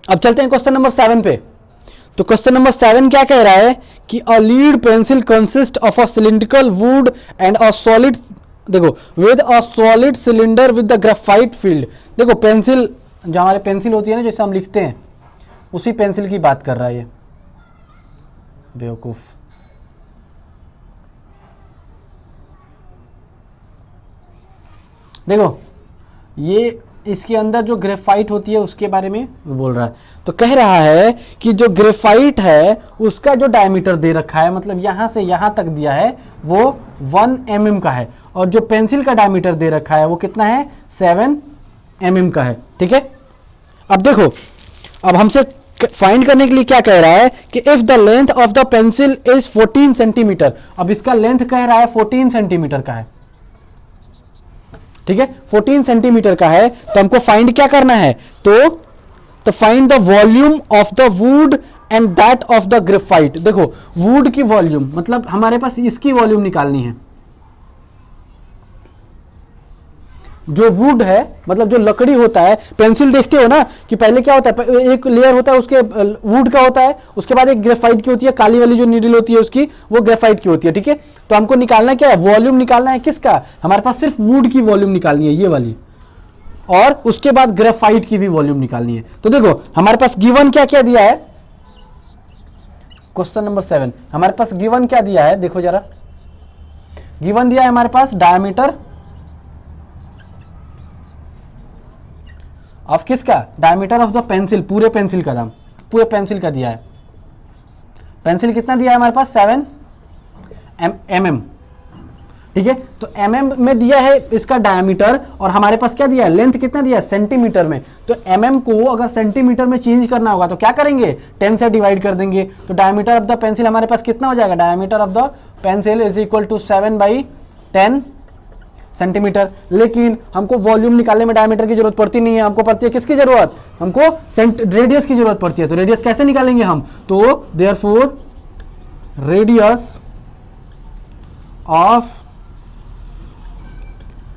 अब चलते हैं क्वेश्चन नंबर 7 पे। तो क्वेश्चन नंबर 7 क्या कह रहा है कि a lead pencil consist of a cylindrical wood and a solid, देखो, with a solid cylinder with the graphite field. देखो पेंसिल, जो हमारे पेंसिल होती है ना, जैसे हम लिखते हैं, उसी पेंसिल की बात कर रहा है ये बेवकूफ। देखो ये इसके अंदर जो ग्रेफाइट होती है उसके बारे में बोल रहा है। तो कह रहा है कि जो ग्रेफाइट है उसका जो डायमीटर दे रखा है, मतलब यहां से यहां तक दिया है, वो 1 mm का है, और जो पेंसिल का डायमीटर दे रखा है वो कितना है, 7 mm का है। ठीक है, अब देखो, अब हमसे फाइंड करने के लिए क्या कह रहा है कि if the length of the pencil is 14 centimetre. अब इसका लेंथ कह रहा है 14 सेंटीमीटर का है। ठीक है, 14 सेंटीमीटर का है, तो हमको फाइंड क्या करना है, तो find the volume of the wood and that of the graphite. देखो वुड की वॉल्यूम, मतलब हमारे पास इसकी वॉल्यूम निकालनी है। जो वुड है, मतलब जो लकड़ी होता है, पेंसिल देखते हो ना कि पहले क्या होता है, एक लेयर होता है उसके वुड का होता है, उसके बाद एक ग्रेफाइट की होती है, काली वाली जो नीडल होती है उसकी, वो ग्रेफाइट की होती है। ठीक है, तो हमको निकालना क्या है, वॉल्यूम निकालना है किसका, हमारे पास सिर्फ वुड की वॉल्यूम निकालनी है, ये वाली, और उसके बाद ग्रेफाइट की भी वॉल्यूम निकालनी है। तो देखो हमारे पास गिवन क्या क्या दिया है, क्वेश्चन नंबर 7 हमारे पास गिवन क्या दिया है, देखो जरा, गिवन दिया है हमारे पास डायमीटर ऑफ किसका, डायमीटर ऑफ द पेंसिल, पूरे पेंसिल का दाम, पूरे पेंसिल का दिया है। पेंसिल कितना दिया है हमारे पास, 7 mm। ठीक है, तो mm में दिया है इसका डायमीटर, और हमारे पास क्या दिया है, लेंथ कितना दिया है, सेंटीमीटर में। तो mm को अगर सेंटीमीटर में चेंज करना होगा तो क्या करेंगे, 10 से डिवाइड कर देंगे। तो डायमीटर ऑफ द पेंसिल हमारे पास कितना हो जाएगा, diameter of the pencil is equal to 7/10 centimetre. लेकिन हमको वॉल्यूम निकालने में डायमीटर की जरूरत पड़ती नहीं है, हमको पड़ती है किसकी जरूरत, हमको रेडियस की जरूरत पड़ती है। तो रेडियस कैसे निकालेंगे हम, तो therefore radius of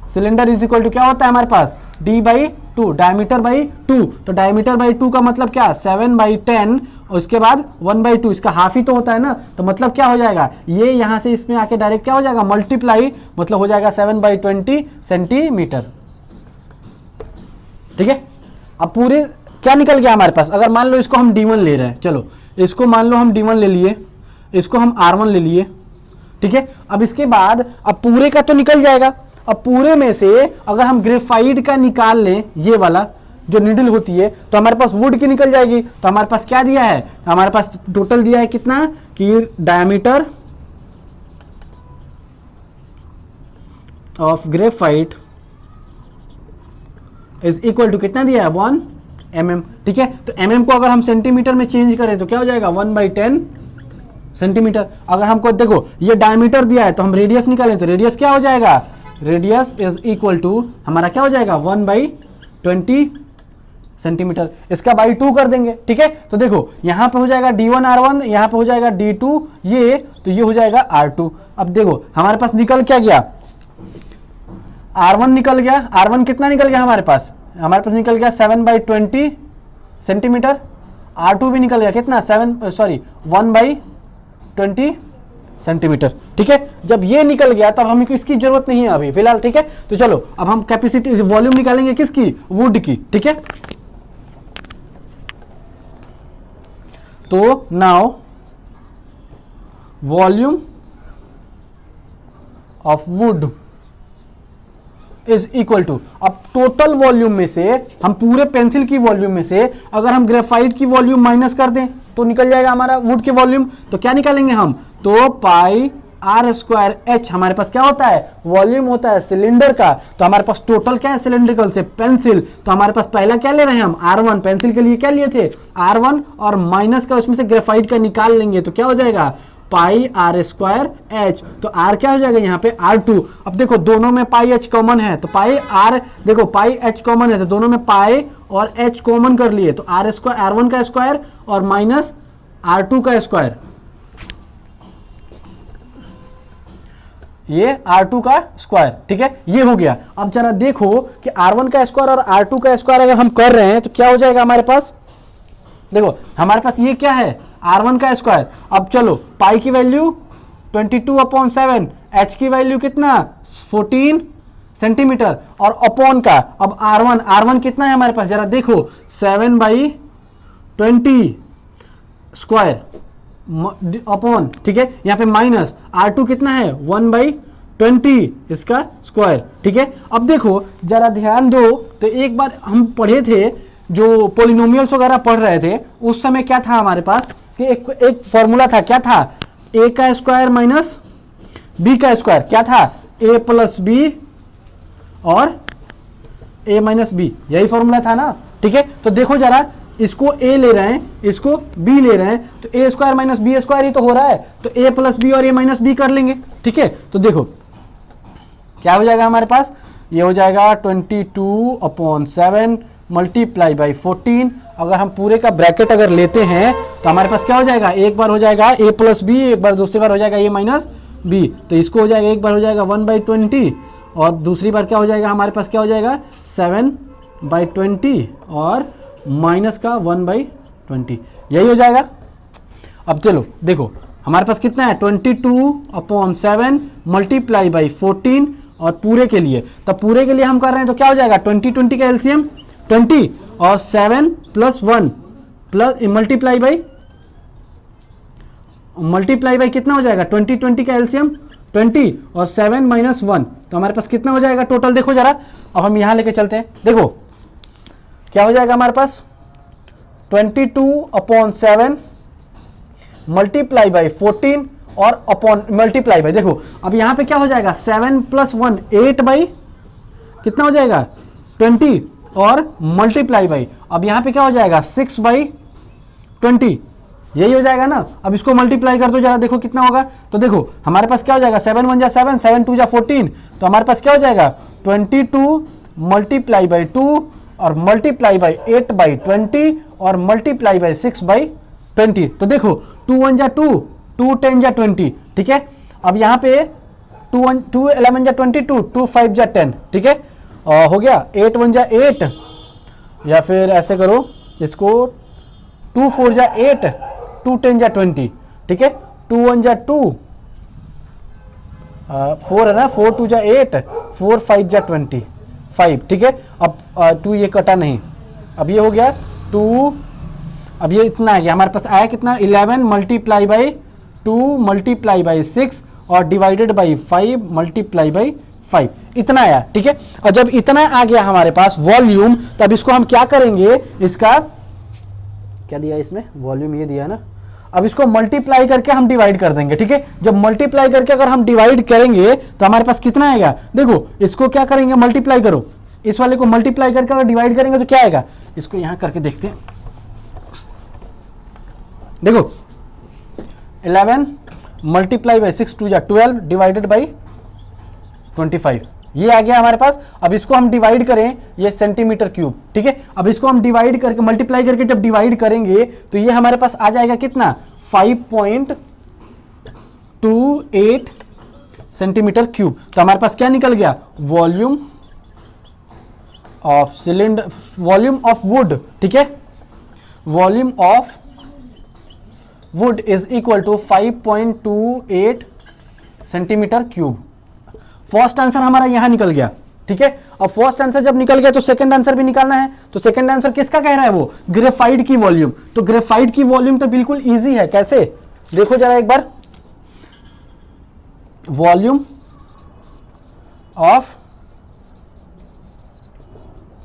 cylinder is equal to क्या होता है हमारे पास, d/2, डायमीटर बाई 2। तो डायमीटर बाई 2 का मतलब क्या, 7/10, और उसके बाद 1/2, इसका हाफ ही तो होता है ना। तो मतलब क्या हो जाएगा, ये यहां से इसमें आके डायरेक्ट क्या हो जाएगा, मल्टीप्लाई, मतलब हो जाएगा 7/20 सेंटीमीटर। ठीक है, अब पूरे क्या निकल गया हमारे पास, अगर मान लो इसको हम d1 ले रहे हैं, चलो इसको मान लो हम d1 ले लिए, इसको हम r1 ले लिए। ठीक है, अब इसके बाद अब पूरे का तो निकल जाएगा। अब पूरे में से अगर हम ग्रेफाइट का निकाल लें, ये वाला जो नीडल होती है, तो हमारे पास वुड की निकल जाएगी। तो हमारे पास क्या दिया है, हमारे पास टोटल दिया है कितना, कि diameter of graphite is equal to कितना दिया है, 1 mm। ठीक है, तो mm को अगर हम सेंटीमीटर में चेंज करें तो क्या हो जाएगा, 1/10 सेंटीमीटर। अगर हमको देखो ये डायमीटर दिया है तो हम रेडियस निकालें तो रेडियस क्या हो जाएगा, रेडियस इज इक्वल टू हमारा क्या हो जाएगा, 1/20 सेंटीमीटर। इसका बाई 2 कर देंगे। ठीक है, तो देखो यहां पे हो जाएगा d1 r1, यहां पे हो जाएगा d2 ये, तो ये हो जाएगा r2। अब देखो हमारे पास निकल क्या गया, r1 निकल गया, r1 कितना निकल गया हमारे पास निकल गया 7/20 सेंटीमीटर। r2 भी निकल गया कितना, 1/20 सेंटीमीटर। ठीक है, जब ये निकल गया तब हमें इसकी जरूरत नहीं है अभी फिलहाल। ठीक है, तो चलो अब हम कैपेसिटी वॉल्यूम निकालेंगे किसकी, वुड की। ठीक है, तो now volume of wood is equal to, अब टोटल वॉल्यूम में से हम पूरे पेंसिल की वॉल्यूम में से अगर हम ग्रेफाइट की वॉल्यूम माइनस कर दें तो निकल जाएगा हमारा वुड की वॉल्यूम। तो क्या निकालेंगे हम, तो पाई r² h हमारे पास क्या होता है, वॉल्यूम होता है सिलेंडर का। तो हमारे पास टोटल क्या है सिलेंड्रिकल से, पेंसिल। तो हमारे पास पहला क्या ले रहे हैं हम, r1, पेंसिल के लिए क्या लिए थे r1, और माइनस का उसमें से ग्रेफाइट का निकाल लेंगे तो क्या हो जाएगा, पाई r² h। तो r क्या हो जाएगा यहाँ पे, r2। अब देखो दोनों में पाई h कॉमन है, तो पाई r, देखो पाई h कॉमन है तो दोनों में पाई और h कॉमन कर लिए, तो r1 का स्क्वायर और माइनस r2 का स्क्वायर, ये r2 का स्क्वायर। ठीक है, ये हो गया। अब जरा देखो कि r1 का स्क्वायर और r2 का स्क्वायर अगर हम कर रहे हैं तो क्या हो जाएगा हमारे पास, देखो हमारे पास ये क्या है, R1 का स्क्वायर। अब चलो पाई की वैल्यू 22/7, h की वैल्यू कितना 14 सेंटीमीटर, और अपॉन का अब R1 कितना है हमारे पास, जरा देखो 7/20 स्क्वायर अपॉन, ठीक है, यहाँ पे माइनस R2 कितना है 1/20 इसका स्क्वायर, ठीक है। अब देखो जरा ध्यान दो, तो एक बार हम पढ़े थे जो पोलिनोमियल्स वगैरह पढ़ रहे थे उस समय क्या था हमारे पास कि एक फॉर्मूला था, क्या था, a का स्क्वायर माइनस b का स्क्वायर, क्या था a प्लस बी और a माइनस बी, यही फॉर्मूला था ना, ठीक है। तो देखो जरा इसको a ले रहे हैं, इसको b ले रहे हैं, तो a square minus B square ही तो हो रहा है, तो a प्लस बी और a माइनस बी कर लेंगे, ठीक है। तो देखो क्या हो जाएगा हमारे पास, ये हो जाएगा 22/7 मल्टीप्लाई बाई 14। अगर हम पूरे का ब्रैकेट अगर लेते हैं तो हमारे पास क्या हो जाएगा, एक बार हो जाएगा a प्लस बी, एक बार दूसरी बार हो जाएगा a माइनस बी, तो इसको हो जाएगा एक बार हो जाएगा 1/20 और दूसरी बार क्या हो जाएगा हमारे पास, क्या हो जाएगा 7/20 और माइनस का 1/20, यही हो जाएगा। अब चलो देखो हमारे पास कितना है 22/7 मल्टीप्लाई बाई 14 और पूरे के लिए, तब पूरे के लिए हम कर रहे हैं तो क्या हो जाएगा 20 का एलसीएम 20 और 7 + 1 प्लस मल्टीप्लाई बाई कितना हो जाएगा 20 का एलसीएम 20 और 7 - 1, तो हमारे पास कितना हो जाएगा टोटल, देखो जरा। अब हम यहां लेके चलते हैं, देखो क्या हो जाएगा हमारे पास 22/7 मल्टीप्लाई बाई 14 और अपॉन मल्टीप्लाई बाई, देखो अब यहां पे क्या हो जाएगा 7 + 1 8 बाई कितना हो जाएगा 20 और मल्टीप्लाई बाई, अब यहां पे क्या हो जाएगा 6/20, यही हो जाएगा ना। अब इसको मल्टीप्लाई कर दो जरा, देखो कितना होगा, तो देखो हमारे पास क्या हो जाएगा 7 × 1 = 7, 7 × 2 = 14, तो हमारे पास क्या हो जाएगा 22 मल्टीप्लाई बाई 2 और मल्टीप्लाई बाई 8/20 और मल्टीप्लाई बाई 6/20, तो देखो 2 × 1 = 2, 2 × 10 = 20, ठीक है। अब यहाँ पे 2 × 11 = 22, 2 × 5 = 10, ठीक है, हो गया 8 × 1 = 8, या फिर ऐसे करो इसको 2 × 4 = 8, 2 × 10 = 20, ठीक है, 2 × 1 = 2, 4 है ना, 4 × 2 = 8, 4 × 5 = 25, ठीक है। अब 2 ये कटा नहीं, अब ये हो गया 2, अब ये इतना है हमारे पास आया कितना 11 मल्टीप्लाई बाई 2 मल्टीप्लाई बाई 6 और डिवाइडेड बाई 5 मल्टीप्लाई बाई 5, इतना आया, ठीक है। और जब इतना आ गया हमारे पास वॉल्यूम, तब इसको हम क्या करेंगे, इसका क्या दिया इसमें वॉल्यूम, ये दिया ना, अब इसको मल्टीप्लाई करके हम डिवाइड कर देंगे, ठीक है। जब मल्टीप्लाई करके अगर हम डिवाइड करेंगे तो हमारे पास कितना आएगा, देखो इसको क्या करेंगे मल्टीप्लाई करो, इस वाले को मल्टीप्लाई करके अगर डिवाइड करेंगे तो क्या आएगा, इसको यहां करके देखते हैं, देखो 11 मल्टीप्लाई बाई 6 × 2 = 12 डिवाइडेड बाई 25, ये आ गया हमारे पास। अब इसको हम डिवाइड करें, ये सेंटीमीटर क्यूब, ठीक है। अब इसको हम डिवाइड करके मल्टीप्लाई करके जब डिवाइड करेंगे तो ये हमारे पास आ जाएगा कितना 5.28 सेंटीमीटर क्यूब। तो हमारे पास क्या निकल गया, volume of cylinder, volume of wood, ठीक है, volume of wood is equal to 5.28 centimetre cube. First answer हमारा यहां निकल गया, ठीक है। अब फर्स्ट आंसर जब निकल गया तो सेकंड आंसर भी निकालना है, तो सेकंड आंसर किसका कह रहा है, वो ग्रेफाइट की वॉल्यूम। तो ग्रेफाइट की वॉल्यूम तो बिल्कुल इजी है, कैसे देखो जरा एक बार, वॉल्यूम ऑफ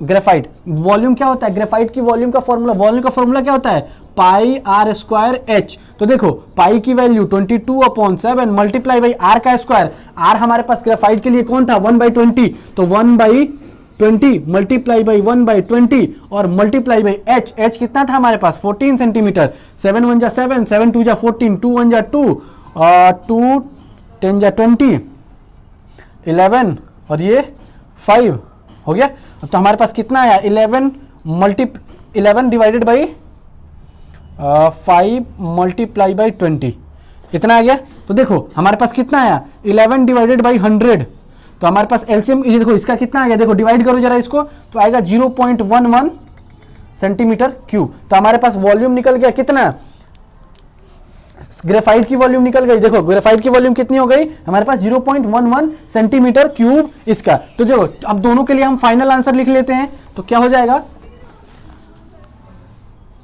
ग्रेफाइट, वॉल्यूम क्या होता है, ग्रेफाइट की वॉल्यूम का फॉर्मूला, वॉल्यूम का फॉर्मूला क्या होता है πr²h। तो देखो पाई की वैल्यू 22/7 मल्टीप्लाई बाई आर का स्क्वायर, आर हमारे पास ग्रेफाइट के लिए कौन था 1/20, तो 1/20 मल्टीप्लाई बाई 1/20 और मल्टीप्लाई बाई एच, एच कितना था हमारे पास 14 सेंटीमीटर, 7 × 1 = 7, 7 × 2 = 14, 2 × 1 = 2 और 2 × 10 = 20, 11 और ये 5 हो गया। तो हमारे पास कितना आया 11 डिवाइडेड बाई 5 मल्टीप्लाई बाई 20, इतना आ गया। तो देखो हमारे पास कितना आया 11 डिवाइडेड बाई 100, तो हमारे पास एलसीएम, ये देखो इसका कितना आ गया, देखो डिवाइड करो जरा इसको, तो आएगा 0.11 सेंटीमीटर क्यूब। तो हमारे पास वॉल्यूम निकल गया कितना, ग्रेफाइट की वॉल्यूम निकल गई। देखो ग्रेफाइट की वॉल्यूम कितनी हो गई हमारे पास 0.11 सेंटीमीटर क्यूब इसका। तो देखो अब दोनों के लिए हम फाइनल आंसर लिख लेते हैं। तो क्या हो जाएगा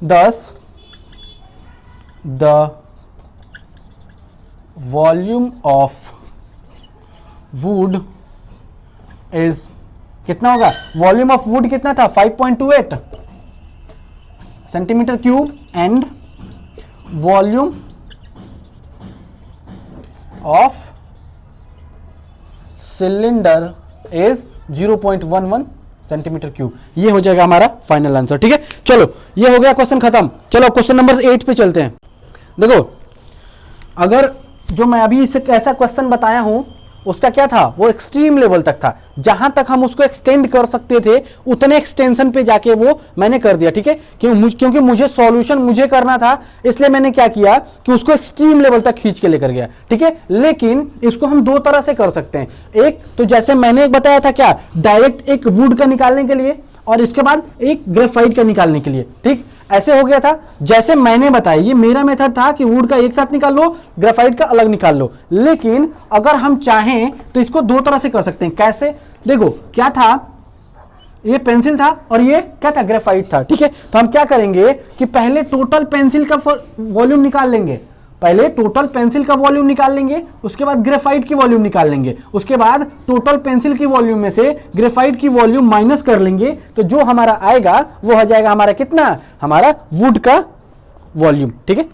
10 the volume of wood is, कितना होगा वॉल्यूम ऑफ वुड कितना था 5.28 centimetre cube and volume of cylinder is 0.11 centimetre cube. ये हो जाएगा हमारा फाइनल आंसर। ठीक है, चलो ये हो गया क्वेश्चन खत्म। चलो क्वेश्चन नंबर 8 पे चलते हैं। देखो अगर जो मैं अभी इसे ऐसा क्वेश्चन बताया हूं उसका क्या था, वो एक्सट्रीम लेवल तक था, जहां तक हम उसको एक्सटेंड कर सकते थे उतने एक्सटेंशन पे जाके वो मैंने कर दिया। ठीक है, क्योंकि मुझे सॉल्यूशन मुझे करना था, इसलिए मैंने क्या किया कि उसको एक्सट्रीम लेवल तक खींच के लेकर गया। ठीक है, लेकिन इसको हम दो तरह से कर सकते हैं। एक तो जैसे मैंने एक बताया था क्या, डायरेक्ट एक वुड का निकालने के लिए और इसके बाद एक ग्रेफाइट का निकालने के लिए। ठीक, ऐसे हो गया था जैसे मैंने बताया, ये मेरा मेथड था कि वुड का एक साथ निकाल लो, ग्रेफाइट का अलग निकाल लो। लेकिन अगर हम चाहें तो इसको दो तरह से कर सकते हैं। कैसे, देखो क्या था, ये पेंसिल था और ये क्या था, ग्रेफाइट था। ठीक है, तो हम क्या करेंगे कि पहले टोटल पेंसिल का वॉल्यूम निकाल लेंगे, पहले टोटल पेंसिल का वॉल्यूम निकाल लेंगे, उसके बाद ग्रेफाइट की वॉल्यूम निकाल लेंगे, उसके बाद टोटल पेंसिल की वॉल्यूम में से ग्रेफाइट की वॉल्यूम माइनस कर लेंगे, तो जो हमारा आएगा वो हो जाएगा हमारा कितना, हमारा वुड का वॉल्यूम। ठीक है,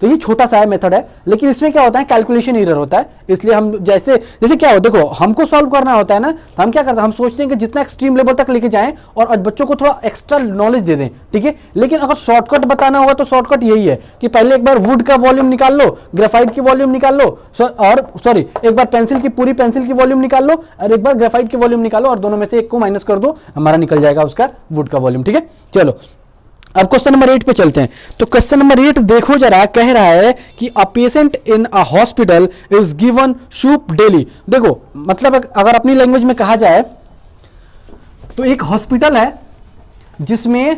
तो ये छोटा सा मेथड है, लेकिन इसमें क्या होता है कैलकुलेशन एरर होता है। इसलिए हम जैसे क्या हो, देखो हमको सॉल्व करना होता है ना, तो हम क्या करते हैं, हम सोचते हैं कि जितना एक्सट्रीम लेवल तक लेके जाएं और बच्चों को थोड़ा एक्स्ट्रा नॉलेज दे दें। ठीक है, लेकिन अगर शॉर्टकट बताना होगा तो शॉर्टकट यही है कि पहले एक बार वुड का वॉल्यूम निकाल लो, ग्रेफाइट की वॉल्यूम निकाल लो, और सॉरी एक बार पेंसिल की पूरी पेंसिल की वॉल्यूम निकाल लो और एक बार ग्रेफाइट की वॉल्यूम निकालो और दोनों में से एक को माइनस कर दो, हमारा निकल जाएगा उसका वुड का वॉल्यूम। ठीक है, चलो अब क्वेश्चन नंबर 8 पे चलते हैं। तो क्वेश्चन नंबर 8 देखो जरा, कह रहा है कि a patient in a hospital is given soup daily. देखो मतलब अगर अपनी लैंग्वेज में कहा जाए तो एक हॉस्पिटल है जिसमें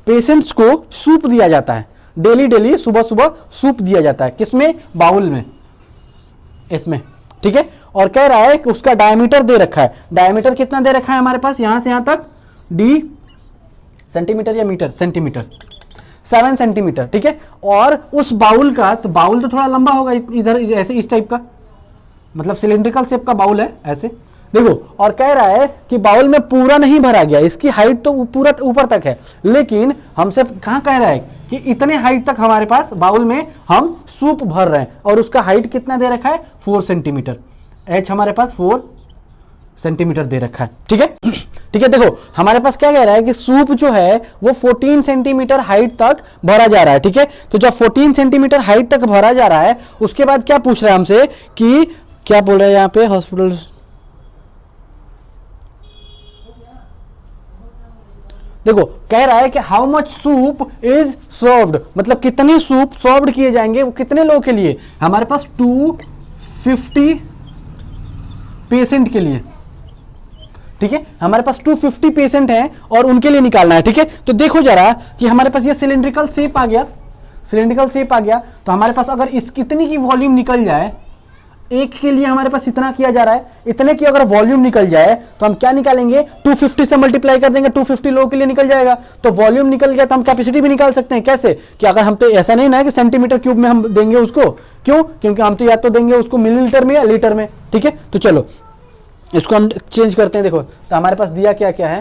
पेशेंट्स को सूप दिया जाता है, डेली डेली सुबह सुबह सूप दिया जाता है। किसमें, बाउल में, इसमें। ठीक है, और कह रहा है कि उसका डायमीटर दे रखा है, डायमीटर कितना दे रखा है हमारे पास, यहां से यहां तक डी सेंटीमीटर या मीटर, सेंटीमीटर 7 सेंटीमीटर। ठीक है, और उस बाउल का, तो बाउल तो थोड़ा लंबा होगा इधर ऐसे इस टाइप का, मतलब सिलिंड्रिकल शेप का बाउल है ऐसे। देखो और कह रहा है कि बाउल में पूरा नहीं भरा गया, इसकी हाइट तो पूरा ऊपर तक है, लेकिन हमसे कहां कह रहा है कि इतने हाइट तक हमारे पास बाउल में हम सूप भर रहे हैं और उसका हाइट कितना दे रखा है 4 सेंटीमीटर, एच हमारे पास 4 सेंटीमीटर दे रखा है। ठीक है, ठीक है, देखो हमारे पास क्या कह रहा है कि सूप जो है वो 14 सेंटीमीटर हाइट तक भरा जा रहा है। ठीक है, तो जब 14 सेंटीमीटर हाइट तक भरा जा रहा है, उसके बाद क्या पूछ रहा है हमसे कि क्या बोल रहा है यहां पे, हॉस्पिटल, देखो कह रहा है कि how much soup is served, मतलब कितने सूप सर्व्ड किए जाएंगे, वो कितने लोगों के लिए, हमारे पास 250 पेशेंट के लिए। ठीक है, हमारे पास 250 पेशेंट हैं और उनके लिए निकालना है। ठीक है, तो देखो जरा कि हमारे पास ये सिलिंड्रिकल शेप आ गया, सिलिंड्रिकल शेप आ गया, तो हमारे पास अगर इस कितनी की वॉल्यूम निकल जाए, एक के लिए हमारे पास इतना किया जा रहा है, इतने की अगर वॉल्यूम निकल जाए तो हम क्या निकालेंगे, 250 से मल्टीप्लाई कर देंगे, 250 लोगों के लिए निकल जाएगा। तो वॉल्यूम निकल गया तो हम कैपेसिटी भी निकाल सकते हैं। कैसे, कि अगर हम तो ऐसा नहीं ना कि सेंटीमीटर क्यूब में हम देंगे उसको, क्यों, क्योंकि हम तो या तो देंगे उसको मिलीलीटर में या लीटर में। ठीक है, तो चलो इसको हम चेंज करते हैं। देखो तो हमारे पास दिया क्या क्या है,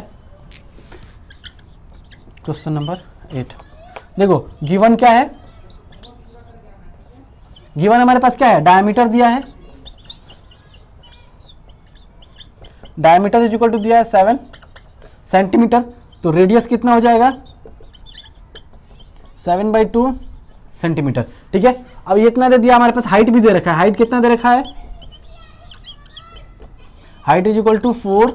क्वेश्चन नंबर 8, देखो गिवन क्या है, गिवन हमारे पास क्या है, डायमीटर दिया है, डायमीटर इज इक्वल टू दिया है 7 सेंटीमीटर, तो रेडियस कितना हो जाएगा 7/2 सेंटीमीटर। ठीक है, अब ये इतना दे दिया, हमारे पास हाइट भी दे रखा है, हाइट कितना दे रखा है, height is equal to 4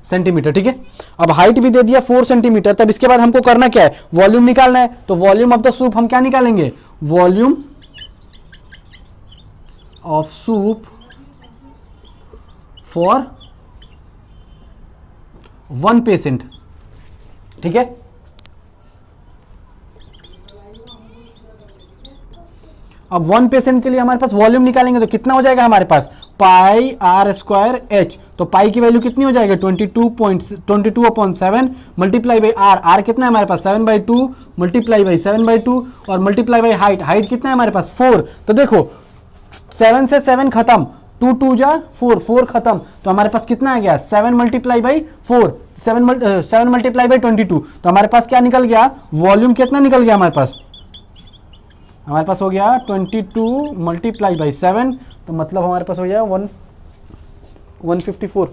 centimetre. ठीक है, अब हाइट भी दे दिया 4 सेंटीमीटर, तब इसके बाद हमको करना क्या है, वॉल्यूम निकालना है। तो वॉल्यूम ऑफ द सूप हम क्या निकालेंगे, volume of soup for 1 patient ठीक है। अब 1 पेशेंट के लिए हमारे पास वॉल्यूम निकालेंगे तो कितना हो जाएगा हमारे पास, पाई आर स्क्वायर एच। तो पाई की वैल्यू कितनी हो जाएगी, 22.7 मल्टीप्लाई बाई आर। आर कितना है हमारे पास, 7/2 मल्टीप्लाई बाई 7/2 और मल्टीप्लाई बाई हाइट। हाइट कितना है हमारे पास, 4। तो देखो 7 से 7 खत्म, 2 2 जा 4, 4 खत्म, तो हमारे पास कितना आ गया, 7 मल्टीप्लाई बाई 4, 7 मल्टीप्लाई बाई 22। तो हमारे पास क्या निकल गया, वॉल्यूम कितना निकल गया हमारे पास, हमारे पास हो गया 22 मल्टीप्लाई बाई 7, तो मतलब हमारे पास हो गया 154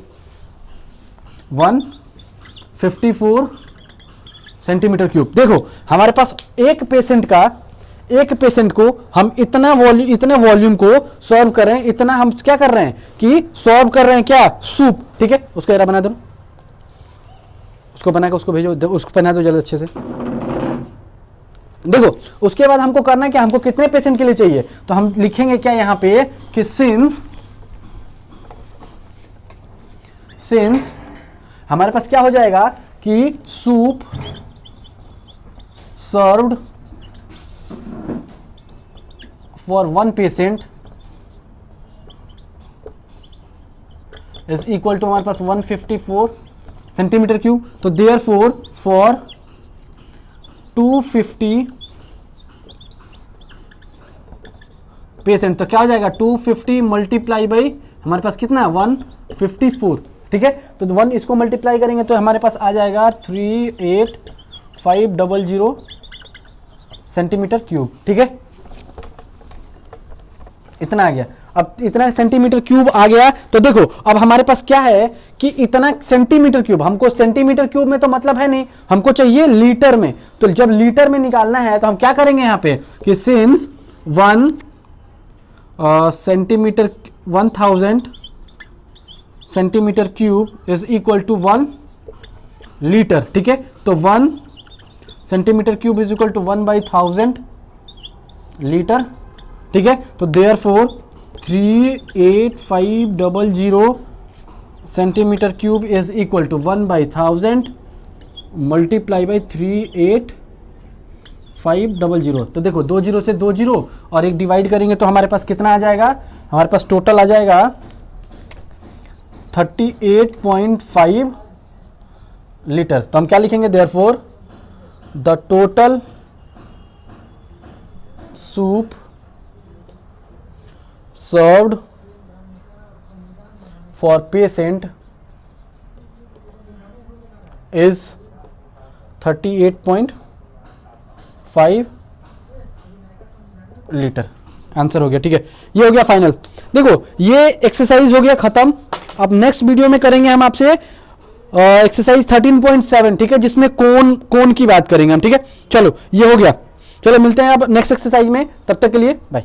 सेंटीमीटर क्यूब। देखो हमारे पास एक पेशेंट को हम इतने वॉल्यूम को सॉल्व करें, इतना हम क्या कर रहे हैं कि सॉल्व कर रहे हैं क्या, सूप। ठीक है, उसका एरा बना दो, उसको बना के उसको भेजो, उसको बना दो जल्दी अच्छे से। देखो उसके बाद हमको करना है कि हमको कितने पेशेंट के लिए चाहिए, तो हम लिखेंगे क्या यहां पे कि सिंस हमारे पास क्या हो जाएगा कि soup served for 1 patient is equal to हमारे पास 154 सेंटीमीटर क्यूब। तो देयरफॉर फॉर 250 पेशेंट, तो क्या हो जाएगा 250 मल्टीप्लाई बाई हमारे पास कितना 154। ठीक है, तो 1 इसको मल्टीप्लाई करेंगे तो हमारे पास आ जाएगा 38500 सेंटीमीटर क्यूब। ठीक है, इतना आ गया। अब इतना सेंटीमीटर क्यूब आ गया, तो देखो अब हमारे पास क्या है कि इतना सेंटीमीटर क्यूब, हमको सेंटीमीटर क्यूब में तो मतलब है नहीं, हमको चाहिए लीटर में। तो जब लीटर में निकालना है तो हम क्या करेंगे यहां पे कि since 1000 centimetre cube is equal to 1 litre. ठीक है, तो 1 centimetre cube is equal to 1/1000 litre. ठीक है, तो therefore 38500 centimetre cube is equal to 1/1000 multiply by 38500। तो देखो 2 0 से 2 0 और एक डिवाइड करेंगे तो हमारे पास कितना आ जाएगा, हमारे पास टोटल आ जाएगा 38.5 लीटर। तो हम क्या लिखेंगे, therefore the total soup served for patient is 38.5 litre. Answer हो गया। ठीक है, ये हो गया फाइनल। देखो ये एक्सरसाइज हो गया खत्म। अब नेक्स्ट वीडियो में करेंगे हम आपसे एक्सरसाइज 13.7। ठीक है, जिसमें कोण की बात करेंगे हम। ठीक है, चलो ये हो गया। चलो मिलते हैं अब नेक्स्ट एक्सरसाइज में, तब तक के लिए बाय।